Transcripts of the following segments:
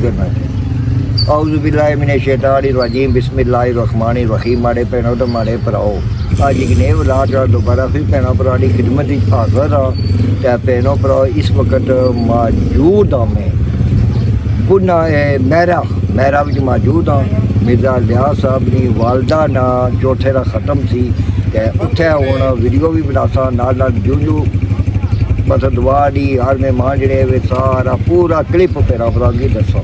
کرنا ہے۔ اعوذ باللہ من الشیطان الرجیم، بسم اللہ الرحمن الرحیم۔ ماڑے بھینوں تو ماڑے بھراؤ، اج ایک نئے ولاج دوبارہ پھر بھینوں بھراؤں کی خدمت حاضر ہاں۔ تے بھینوں بھراؤ اس وقت موجود ہاں میں پنہ میرا وچ موجود ہاں۔ مرزا الیاس صاحب دی والدہ نا چوتھے دا ختم سی تے اتھے ہن ویڈیو بھی بناساں، نال نال جو بس دعا دی ہر مہمان جڑے وے سارا پورا کلپ پیرا فراغی دسو۔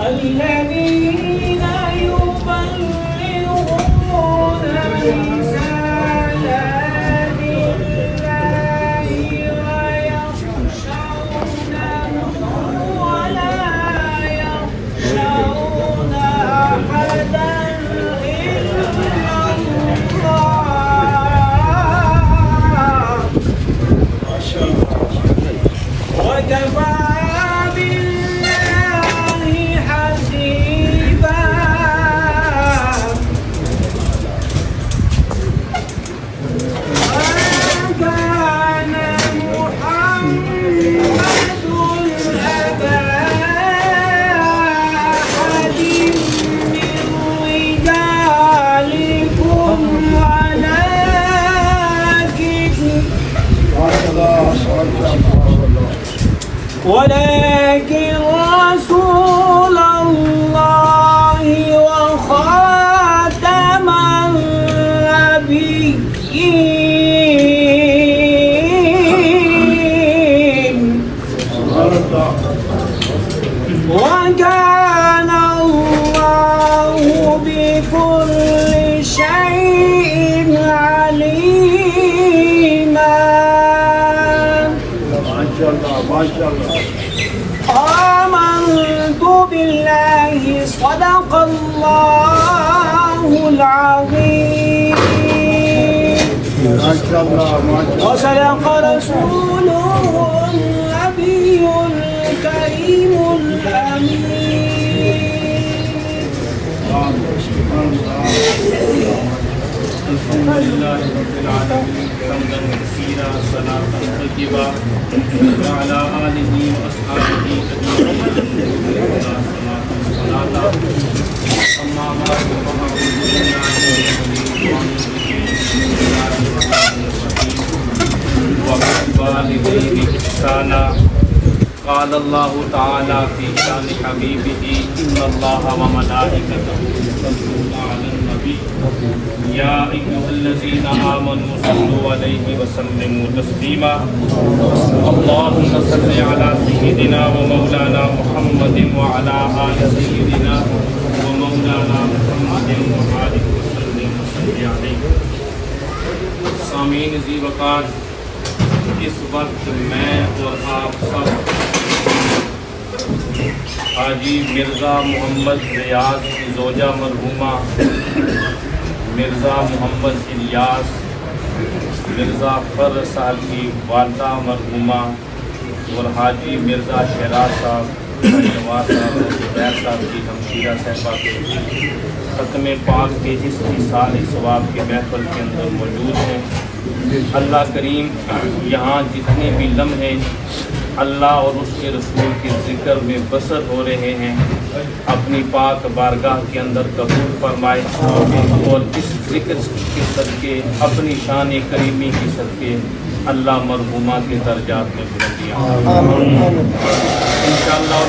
الذين يبلغون رسالات الله ويخشونه ولا يخشون أحدا إلا الله وكفى ولكن رسول الله وخاتم النبيين وكان الله بكل شيء عليما۔ ما شاء الله آمنت بالله صدق الله العظيم وصدق رسوله النبي الكريم الأمين۔ الحمد لله رب العالمين حمدا كثيرا صلاة طيبة وعلى آله وأصحابه أجمعين صلاة أما بعد فأعوذ بالله وبالوالدين إحسانا۔ قال الله تعالى في شأن حبيبه إن الله وملائكته يصلون على النبي يا أيها الذين آمنوا صلوا عليه وسلموا تسليما۔ اللهم صل على سيدنا ومولانا محمد وعلى آل سيدنا ومولانا محمد وآله وسلم وصل عليه۔ سامعین ذی وقار، اس وقت میں اور آپ سب حاجی مرزا محمد ریاض کی زوجہ مرحومہ مرزا محمد الیاس مرزا فر صاحب کی والدہ مرحومہ اور حاجی مرزا شیراز صاحب نواز صاحب اور زبیر صاحب کی ہمشیرہ صاحبہ کے ختم پاک کے اس سال ثواب کے محفل کے اندر موجود ہیں۔ اللہ کریم یہاں جتنے بھی لمحے اللہ اور اس کے رسول کے ذکر میں بسر ہو رہے ہیں اپنی پاک بارگاہ کے اندر قبول فرمائے اور اس ذکر کے صدقے اپنی شان کریمی کے صدقے اللہ مرحومہ کے درجات میں بلندیاں انشاءاللہ۔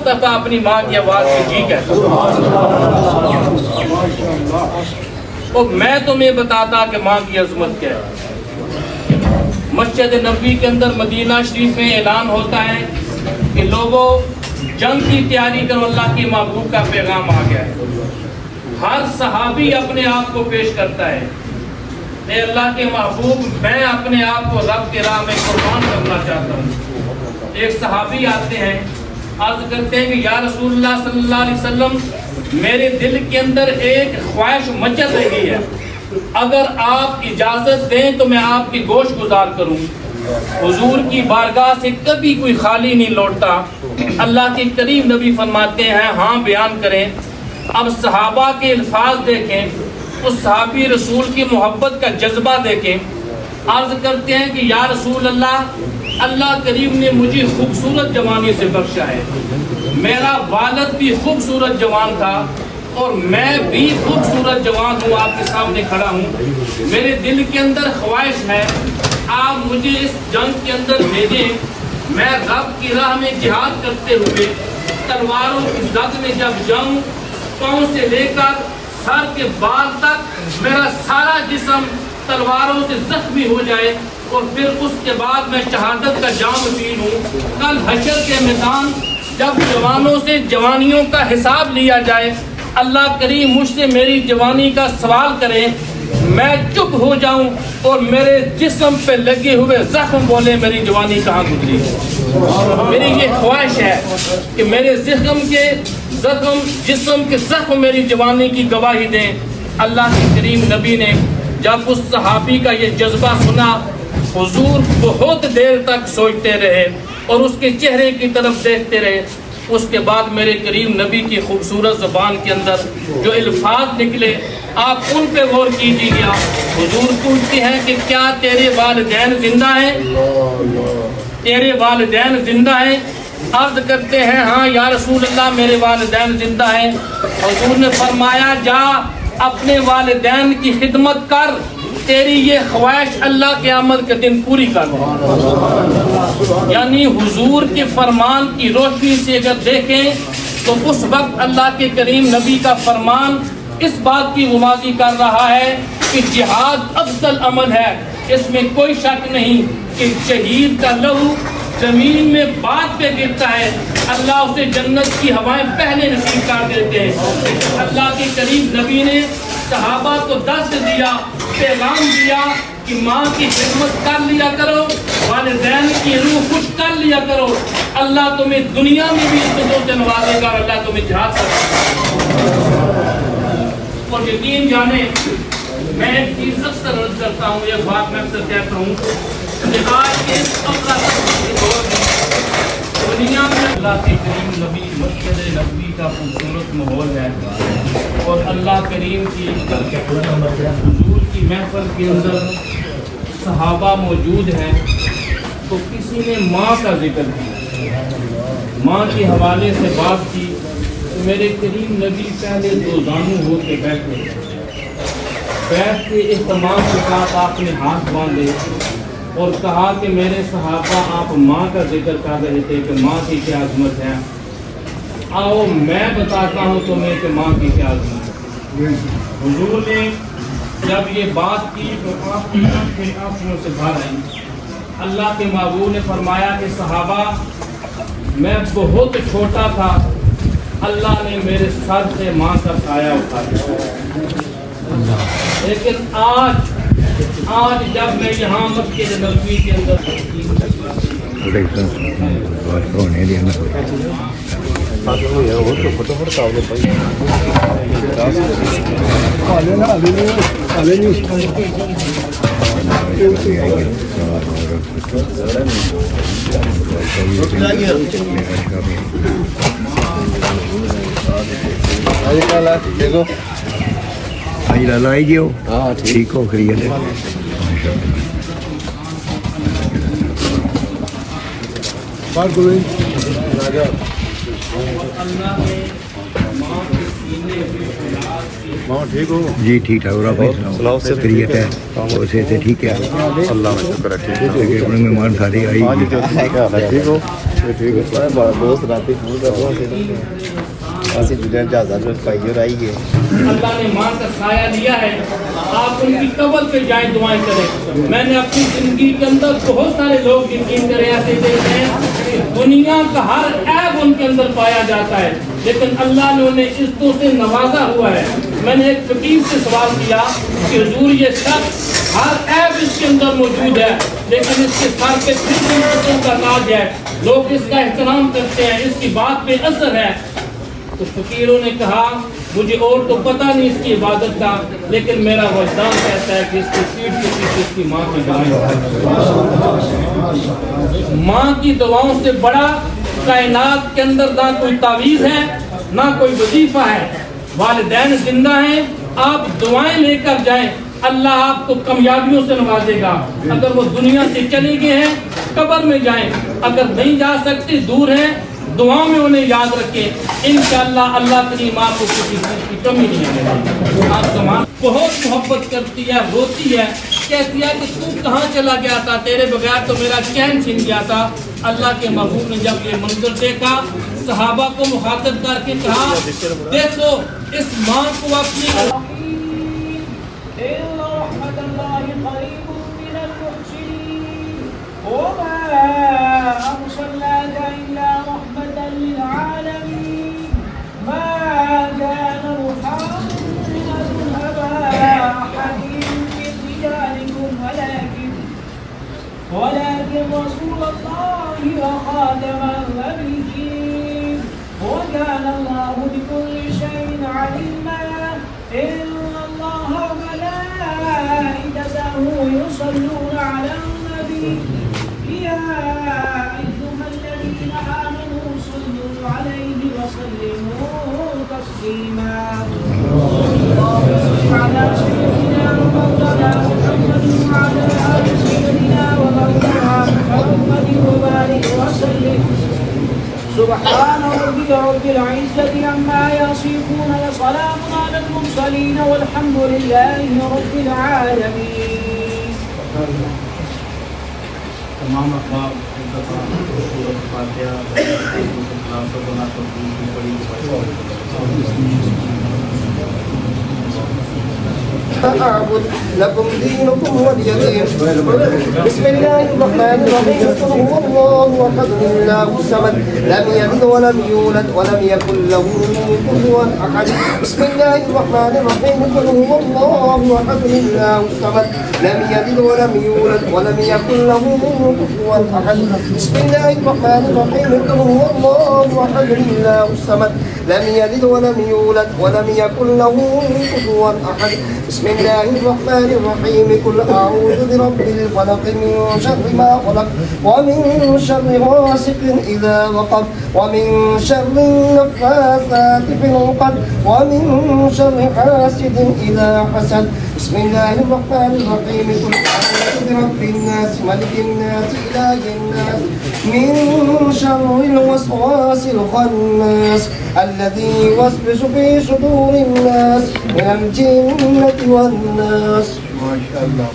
مصطفیٰ اپنی ماں کی آواز میں جی کہتا اور میں تمہیں بتاتا کہ ماں کی عظمت کیا ہے۔ مسجد نبوی کے اندر مدینہ شریف میں اعلان ہوتا ہے کہ لوگوں جنگ کی تیاری کرو، اللہ کی محبوب کا پیغام آ گیا ہے۔ ہر صحابی اپنے آپ کو پیش کرتا ہے، اے اللہ کے محبوب میں اپنے آپ کو رب کے راہ میں قربان کرنا چاہتا ہوں۔ ایک صحابی آتے ہیں، عرض کرتے ہیں کہ یا رسول اللہ صلی اللہ علیہ وسلم میرے دل کے اندر ایک خواہش مچل رہی ہے، اگر آپ اجازت دیں تو میں آپ کی گوشت گزار کروں۔ حضور کی بارگاہ سے کبھی کوئی خالی نہیں لوٹتا۔ اللہ کے کریم نبی فرماتے ہیں ہاں بیان کریں۔ اب صحابہ کے الفاظ دیکھیں، اس صحابی رسول کی محبت کا جذبہ دیکھیں۔ عرض کرتے ہیں کہ یا رسول اللہ، اللہ کریم نے مجھے خوبصورت جوانی سے بخشا ہے، میرا والد بھی خوبصورت جوان تھا اور میں بھی خوبصورت جوان ہوں، آپ کے سامنے کھڑا ہوں۔ میرے دل کے اندر خواہش ہے آپ مجھے اس جنگ کے اندر بھیجیں، میں رب کی راہ میں جہاد کرتے ہوئے تلواروں کی زد میں جب جاؤں، پاؤں سے لے کر سر کے بال تک میرا سارا جسم تلواروں سے زخمی ہو جائے اور پھر اس کے بعد میں شہادت کا جام پی لوں۔ کل حشر کے میدان جب جوانوں سے جوانیوں کا حساب لیا جائے، اللہ کریم مجھ سے میری جوانی کا سوال کرے، میں چپ ہو جاؤں اور میرے جسم پہ لگے ہوئے زخم بولے میری جوانی کہاں گزری۔ میری یہ خواہش ہے کہ میرے جسم کے زخم میری جوانی کی گواہی دیں۔ اللہ کے کریم نبی نے جب اس صحابی کا یہ جذبہ سنا، حضور بہت دیر تک سوچتے رہے اور اس کے چہرے کی طرف دیکھتے رہے۔ اس کے بعد میرے کریم نبی کی خوبصورت زبان کے اندر جو الفاظ نکلے آپ ان پہ غور کیجیے گا۔ حضور پوچھتے ہیں کہ کیا تیرے والدین زندہ ہیں؟ تیرے والدین زندہ ہیں؟ عرض کرتے ہیں ہاں یا رسول اللہ میرے والدین زندہ ہیں۔ حضور نے فرمایا جا اپنے والدین کی خدمت کر، تیری یہ خواہش اللہ قیامت کے دن پوری کر۔ یعنی حضور کے فرمان کی روشنی سے اگر دیکھیں تو اس وقت اللہ کے کریم نبی کا فرمان اس بات کی گواہی کر رہا ہے کہ جہاد افضل عمل ہے۔ اس میں کوئی شک نہیں کہ شہید کا لہو زمین میں بات پہ گرتا ہے، اللہ اسے جنت کی ہوائیں پہلے نصیب کر دیتے ہیں۔ اللہ کے کریم نبی نے صحابہ کو درس دیا، پیغام دیا کہ ماں کی خدمت کر لیا کرو، والدین کی روح خوش کر لیا کرو، اللہ تمہیں دنیا میں بھی عزتوں سے نوازے گا اور اللہ تمہیں جہاد کرے۔ اور یقین جانے میں ایک چیز اکثر عرض کرتا ہوں، یہ بات میں اکثر کہتا ہوں کہ آج کے دور میں دنیا میں اللہ کے کریم نبی مسجد نبوی کا خوبصورت ماحول ہے اور اللہ کریم کی حضور کی محفل کے اندر صحابہ موجود ہیں، تو کسی نے ماں کا ذکر کیا، ماں کے حوالے سے بات کی۔ میرے کریم نبی پہلے دو زانو ہو کے بیٹھ کے اہتمام کے ساتھ آپ نے ہاتھ باندھے اور کہا کہ میرے صحابہ آپ ماں کا ذکر کر رہے تھے کہ ماں کی کیا عظمت ہے، آؤ میں بتاتا ہوں تمہیں کہ ماں کی کیا عظمت ہے۔ حضور نے جب یہ بات کی تو آپ کی آنکھیں آنکھوں سے بھر آئیں۔ اللہ کے محبوب نے فرمایا کہ صحابہ میں بہت چھوٹا تھا، اللہ نے میرے سر سے ماں کا سایہ اٹھا دیا، لیکن آج جب میں یہاں مسجد نبوی کے اندر لائی جی ہو ٹھیک ہو خیریت ہے۔ ٹھیک ہو جی ٹھیک ٹھاک، اور آپ خیریت ہے؟ اسے سے ٹھیک ہے، اللہ کا شکر ہے، ٹھیک اپنے مہمان سارے آئی ٹھیک ہو ٹھیک ہے بڑا دوست رات فون کر رہا اسی جڑے جہازاں جو پائی ہو رہی ہے اللہ نے ماں کا سایہ دیا ہے، آپ ان کی قبر پہ جائیں دعائیں کریں۔ میں نے اپنی زندگی کے اندر بہت سارے لوگ یقین کرے ایسے دیکھے ہیں دنیا کا ہر عیب ان کے اندر پایا جاتا ہے، لیکن اللہ نے انہیں عزتوں سے نوازا ہوا ہے۔ میں نے ایک فقیر سے سوال کیا کہ حضور یہ شخص ہر عیب اس کے اندر موجود ہے لیکن اس کے سر پہ پھر عزتوں کا تاج ہے، لوگ اس کا احترام کرتے ہیں، اس کی بات پہ اثر ہے۔ تو فقیروں نے کہا مجھے اور تو پتہ نہیں اس کی عبادت کا، لیکن میرا وجدان کہتا ہے کہ اس کی پیٹھ کے پیچھے اس کی ماں کی دعائیں، ماں کی دعاؤں سے بڑا کائنات کے اندر نہ کوئی تعویذ ہے نہ کوئی وظیفہ ہے۔ والدین زندہ ہیں، آپ دعائیں لے کر جائیں، اللہ آپ کو کامیابیوں سے نوازے گا۔ اگر وہ دنیا سے چلے گئے ہیں قبر میں جائیں، اگر نہیں جا سکتے دور ہیں دعا میں انہیں یاد رکھیں، انشاءاللہ اللہ تیری ماں کو کسی چیز کی کمی نہیں ہے۔ آپ کا ماں بہت محبت کرتی ہے، روتی ہے، کہتی ہے کہ تو کہاں چلا گیا تھا، تیرے بغیر تو میرا چین چھن گیا تھا۔ اللہ کے محبوب نے جب یہ منظر دیکھا صحابہ کو مخاطب کر کے کہا دیکھو اس ماں کو اپنی إن رحمة الله قريب من المحسنين وما أرسلناك إلا رحمة للعالمين ما كان محمد أبا أحد من رجالكم ولكن رسول الله وخاتم النبيين وكان الله بكل شيء عليما إن الله وملائكته يصلون على النبي يا أيها الذين آمنوا صلوا عليه وسلموا تسليما على سيدنا ومولانا محمد وعلى آل سيدنا ومولانا محمد وبارك وسلم سبحان ربك رب العزة عما يصفون وسلام على المرسلين والحمد لله رب العالمين. تمام اخبار سورۃ فاتحہ أعبد لكم دينكم ولي دين. بسم الله الرحمن الرحيم قل هو الله أحد الله الصمد لم يلد ولم يولد ولم يكن له كفوا أحد. بسم الله الرحمن الرحيم قل هو الله أحد الله الصمد لم يلد ولم يولد ولم يكن له كفوا أحد. بسم الله الرحمن الرحيم قل هو الله أحد الله الصمد لم يلد ولم يولد ولم يكن له كفوا أحد. بسم الله الرحمن الرحيم قل أعوذ برب الفلق من شر ما خلق ومن شر غاسق إذا وقب ومن شر النفاثات في العقد ومن شر حاسد إذا حسد. بسم الله الرحمن الرحيم قل أعوذ برب الناس ملك الناس إله الناس من شر الوسواس الخناس الذي يوسوس في صدور الناس من الجنة والناس. ما شاء الله.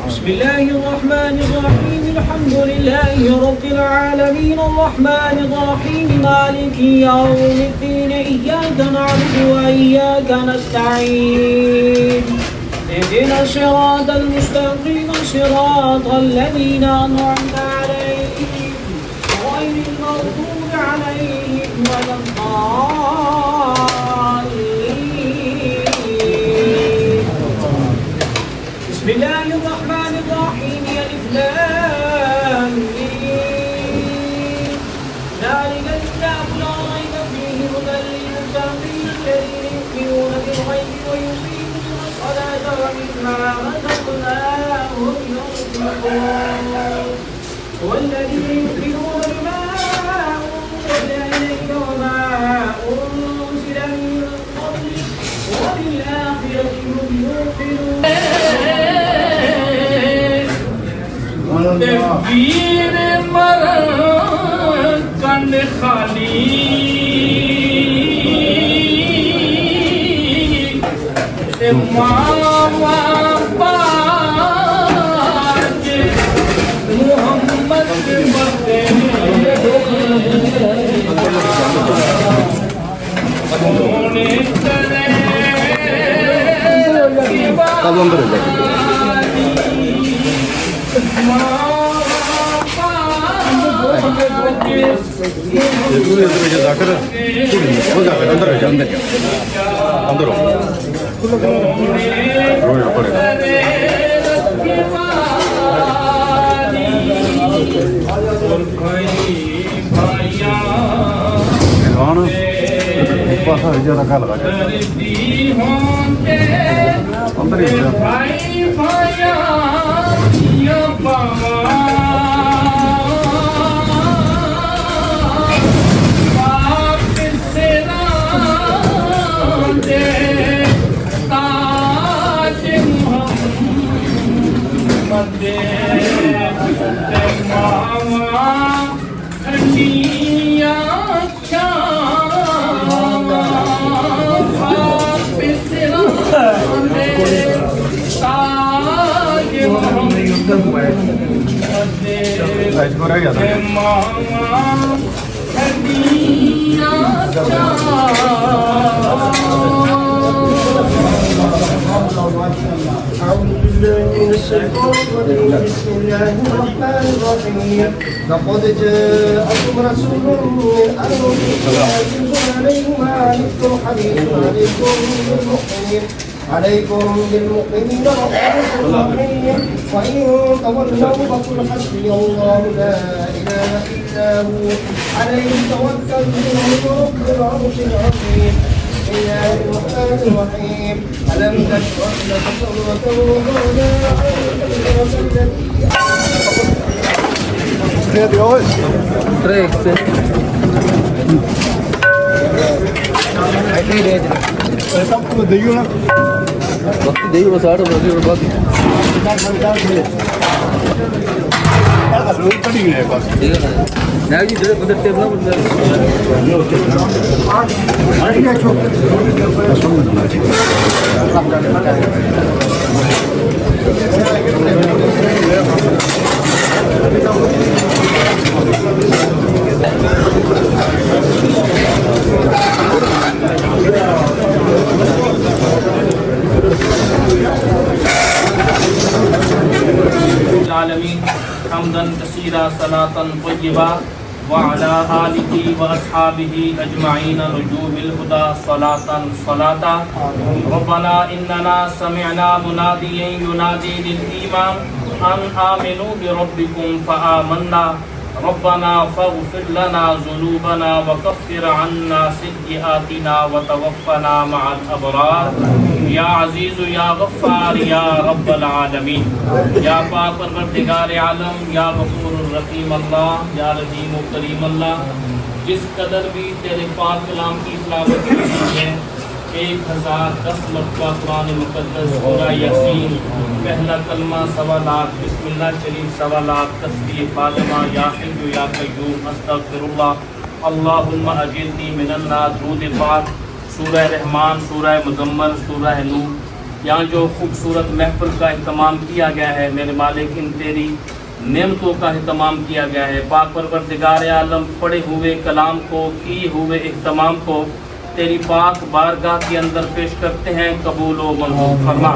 بسم الله الرحمن الرحيم الحمد لله رب العالمين الرحمن الرحيم مالك يوم الدين إياك نعبد وإياك نستعين اهدنا الصراط المستقيم صراط الذين أنعمت عليهم غير المغضوب عليهم ولا الضالين. بسم الله الرحمن الرحيم ألف لام ميم ذلك الكتاب لا ريب فيه هدى للمتقين الذين يؤمنون بالغيب ويقيمون الصلاة ومما رزقناهم ينفقون والذين يؤمنون بما أنزل إليك وما أنزل من قبلك وبالآخرة هم يوقنون. تکبیر مرد کنڈ خالی ماما پاک محمد مدنی اب اندر ہو جائے اندر ہو جائے اندر ہو رونا پڑے گا پاسا زیادہ کھا لگا اندر ہی بسم الله الرحمن الرحيم لقد جاءكم رسول من أنفسكم عزيز عليه ما عنتم حريص عليكم بالمؤمنين رؤوف رحيم وإن تولوا فقل حسبي الله لا إله إلا هو عليه توكلت وهو رب العرش العظيم بسم الله الرحمن الرحيم ألم تشرح لك صدرك ووضعنا عنك وزرك وقت دے بس آٹھ بجے اور بعد جی جڑے بدر ٹیبل العالمین حمدا کثیرا صلاۃ طیبہ وعلی آلہ واصحابہ اجمعین رجوع الہدی صلاۃ صلاۃ ربنا اننا سمعنا منادیا ینادی للایمان ان آمنوا بربکم فآمنا ربنا فاغفر لنا ذنوبنا وكفر عنا سيئاتنا وتوفنا مع الابرار یا عزیز یا غفار یا رب العالمین یا پاک پروردگار عالم یا غفور الرحیم اللہ یا رحیم و کریم اللہ جس قدر بھی تیرے پاک کلام کی تلاوت کی ہے 1010 مرتبہ قرآن مقدس سورہ یاسین پہلا کلمہ 1.25 لاکھ بسم اللہ شریف 1.25 لاکھ تسبیح فاطمہ یا حی یا قیوم استغفر اللہ اللہم اجرنی من النار درود پاک سورہ رحمان سورہ مزمل سورہ نور یہاں جو خوبصورت محفل کا اہتمام کیا گیا ہے میرے مالک ان تیری نعمتوں کا اہتمام کیا گیا ہے پاک پروردگار عالم پڑھے ہوئے کلام کو کیے ہوئے اہتمام کو تیری پاک بارگاہ کے اندر پیش کرتے ہیں قبول و منظور فرما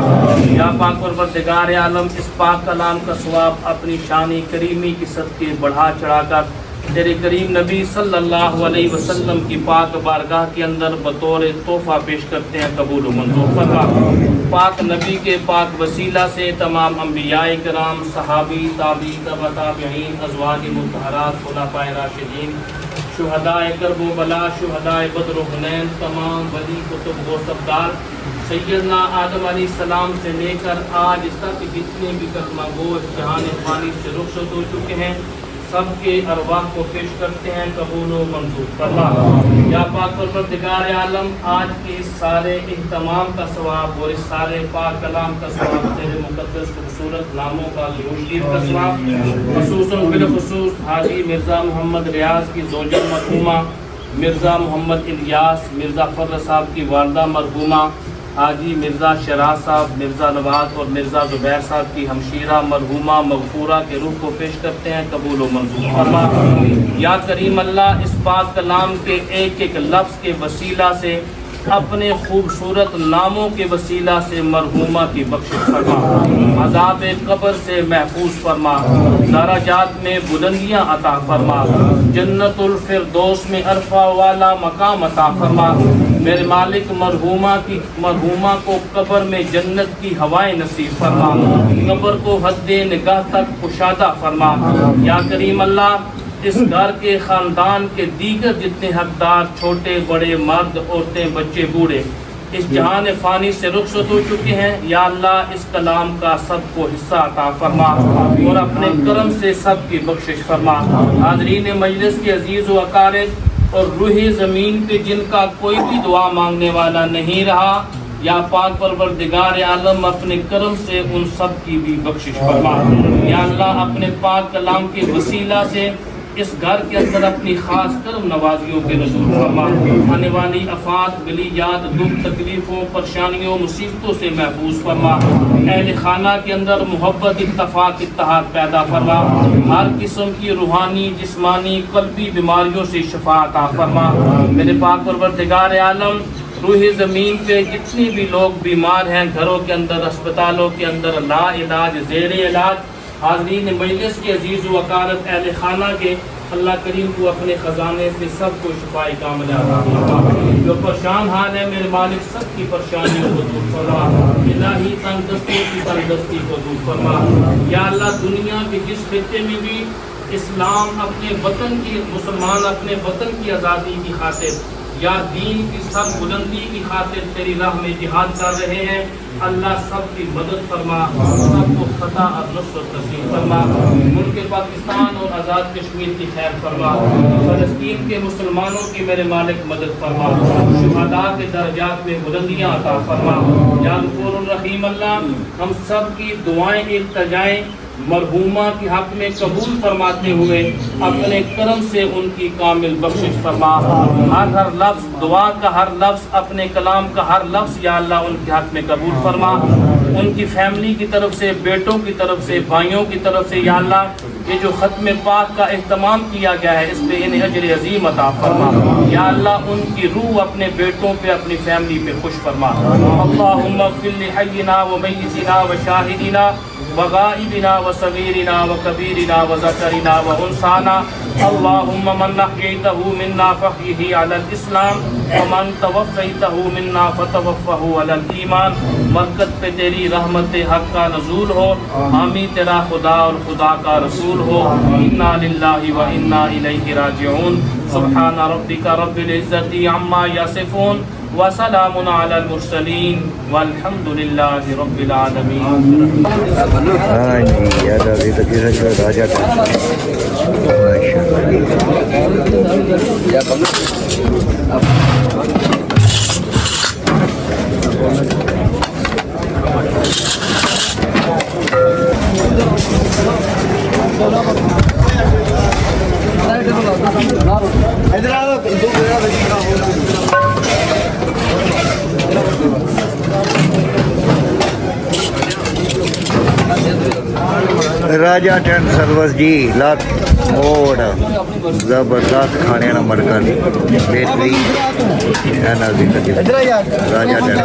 یا پاک پروردگار عالم اس پاک کلام کا ثواب اپنی شان کریمی کی صدقے بڑھا چڑھا کر تیرے کریم نبی صلی اللہ علیہ وسلم کی پاک بارگاہ کے اندر بطور تحفہ پیش کرتے ہیں قبول و منظور فرما پاک نبی کے پاک وسیلہ سے تمام انبیاء کرام صحابی تابعی تبع تابعین ازواج مطہرات خلفائے راشدین شہداء کرب و بلا شہداء بدر و حنین تمام ولی کتب و سردار سیدنا آدم علیہ السلام سے لے کر آج تک جتنے بھی کلمہ گو جہان فانی سے رخصت ہو چکے ہیں سب کے ارواح کو پیش کرتے ہیں قبول و منظور فرما یا پاک پروردگار عالم آج کے اس سارے اہتمام کا ثواب اور اس سارے پاک کلام کا ثواب تیرے مقدس خوبصورت ناموں کا ظہور کا ثواب خصوصاً بالخصوص حاجی مرزا محمد ریاض کی زوجہ مرحومہ مرزا محمد الیاس مرزا فر صاحب کی والدہ مرحومہ حاجی مرزا شراز صاحب مرزا نواز اور مرزا زبیر صاحب کی ہمشیرہ مرحومہ مغفورہ کے روح کو پیش کرتے ہیں قبول و منظور فرما یا کریم اللہ اس پاک کلام کے ایک ایک لفظ کے وسیلہ سے اپنے خوبصورت ناموں کے وسیلہ سے مرحومہ کی بخشش فرما، عذاب قبر سے محفوظ فرما، درجات میں بلندیاں عطا فرما، جنت الفردوس میں عرفہ والا مقام عطا فرما۔ میرے مالک مرحومہ کو قبر میں جنت کی ہوائیں نصیب فرما، قبر کو حد نگاہ تک کشادہ فرما۔ یا کریم اللہ، اس گھر کے خاندان کے دیگر جتنے حقدار، چھوٹے بڑے، مرد عورتیں بچے بوڑھے، اس جہان فانی سے رخصت ہو چکے ہیں، یا اللہ اس کلام کا سب کو حصہ عطا فرما اور اپنے کرم سے سب کی بخشش فرما۔ حاضرین مجلس کے عزیز و اقارب اور روح زمین پہ جن کا کوئی بھی دعا مانگنے والا نہیں رہا، یا پاک پروردگار عالم اپنے کرم سے ان سب کی بھی بخشش فرما۔ یا اللہ اپنے پاک کلام کے وسیلہ سے اس گھر کے اندر اپنی خاص کرم نوازیوں کے نزول فرما، آنے والی آفات، بلیات، دکھ، تکلیفوں، پریشانیوں، مصیبتوں سے محفوظ فرما۔ اہل خانہ کے اندر محبت، اتفاق، اتحاد پیدا فرما، ہر قسم کی روحانی، جسمانی، قلبی بیماریوں سے شفا عطا فرما۔ میرے پاک پروردگار عالم، روح زمین پہ جتنی بھی لوگ بیمار ہیں، گھروں کے اندر، اسپتالوں کے اندر، لا علاج، زیر علاج، حاضرین مجلس کے عزیز و اقارب، اہل خانہ کے، اللہ کریم کو اپنے خزانے سے سب کو شفاء کاملہ عطا فرما۔ جو پریشان حال ہے میرے مالک، سب کی پریشانیوں کو دور فرما، الہی تنگ دستوں کی تنگ دستی کو دور فرما۔ یا اللہ دنیا کے جس خطے میں بھی اسلام اپنے وطن کی، مسلمان اپنے وطن کی آزادی کی خاطر یا دین کی سر بلندی کی خاطر تیری راہ میں جہاد کر رہے ہیں، اللہ سب کی مدد فرما، سب کو فتح اور نصرت نصیب فرما۔ ملک پاکستان اور آزاد کشمیر کی خیر فرما، فلسطین کے مسلمانوں کی میرے مالک مدد فرما، شہداء کے درجات میں بلندیاں عطا فرما۔ یا غفور الرحیم اللہ، ہم سب کی دعائیں التجائیں مرحومہ کے حق میں قبول فرماتے ہوئے اپنے کرم سے ان کی کامل بخشش فرما۔ ہر لفظ، دعا کا ہر لفظ، اپنے کلام کا ہر لفظ یا اللہ ان کے حق میں قبول فرما۔ ان کی فیملی کی طرف سے، بیٹوں کی طرف سے، بھائیوں کی طرف سے یا اللہ یہ جو ختم پاک کا اہتمام کیا گیا ہے، اس پہ انہیں اجر عظیم عطا فرما۔ یا اللہ ان کی روح اپنے بیٹوں پہ، اپنی فیملی پہ خوش فرما۔ اللہم اغفر لحینا و میتنا و شاہدنا وغائبنا وصغیرنا وکبیرنا وذکرنا وانثانا، اللہم من احییتہ منا فاحیہ علی الاسلام ومن توفیتہ منا فتوفہ علی الایمان۔ مرکز پہ تیری رحمت حق کا نزول ہو، حامی تیرا خدا اور خدا کا رسول ہو۔ انا للہ و انا الیہ راجعون۔ سبحان ربک رب العزت عما یصفون وسلام علی المرسلین والحمد للہ رب العالمین۔ ہاں جی، یاد آ گئی تو کس راجا کا راجا ٹینٹ سروس جی، لات موڑ زبردست کھانے کا مرکز، بہترین ہے نزدیک راجا ٹینٹ۔